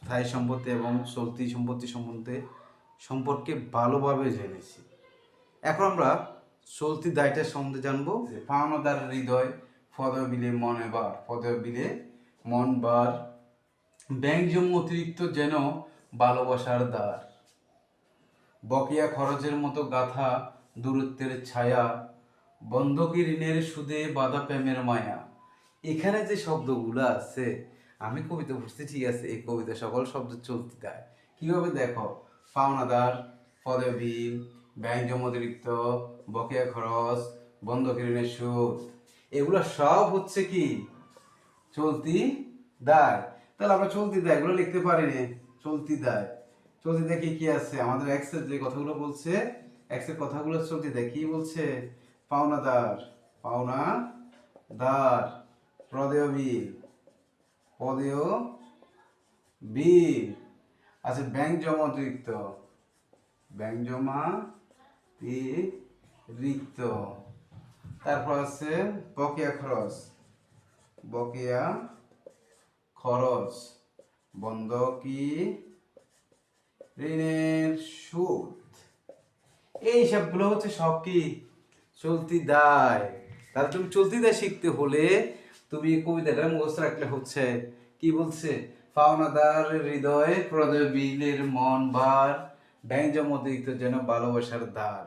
স্থায়ী সম্পত্তি এবং চলতি সম্পত্তি সম্পর্কে ভালোভাবে জেনেছি। এখন আমরা চলতি দায়টার সম্বন্ধে জানবো। পাওনাদার হৃদয় পদবিলে মন বার ব্যাংক জমা অতিরিক্ত যেন ভালোবাসার দ্বার, বকেয়া খরচের মতো গাথা দূরত্বের ছায়া, বন্ধকি ঋণের সুদে বাধা প্রেমের মায়া। এখানে যে শব্দগুলো আছে, আমি কবিতা পড়ছি ঠিক আছে, এই কবিতা সকল শব্দ চলতি দায়। কিভাবে দেখো, পাওনাদার, পদবিল, ব্যাংক জমা অতিরিক্ত, বকেয়া খরচ, বন্ধকি ঋণের সুদ, এগুলো সব হচ্ছে কি চলতি দায়। তাহলে আমরা চলতি দায়গুলো লিখতে পারি না। চলতি দায় কি কি আছে, আমাদের এক্সের যে কথাগুলো বলছে, এক্সের কথাগুলো চলতি দায় কি বলছে? পাওনাদার পদেয় বিল, আচ্ছা ব্যাংক জমা অতিরিক্ত, তারপর আছে বকেয়া খরচ, বন্ধকি ঋণের সুদ। এই সবগুলো হচ্ছে সব কি চলতি দায়। তাহলে তুমি চলতি দায় শিখতে হলে তুমি কবিতাটা মুখস্থ রাখলে হচ্ছে। কি বলছে? পাওনাদার হৃদয় পদবিলের মন বার, ব্যাংক জমা অতিরিক্ত যেন ভালোবাসার দ্বার।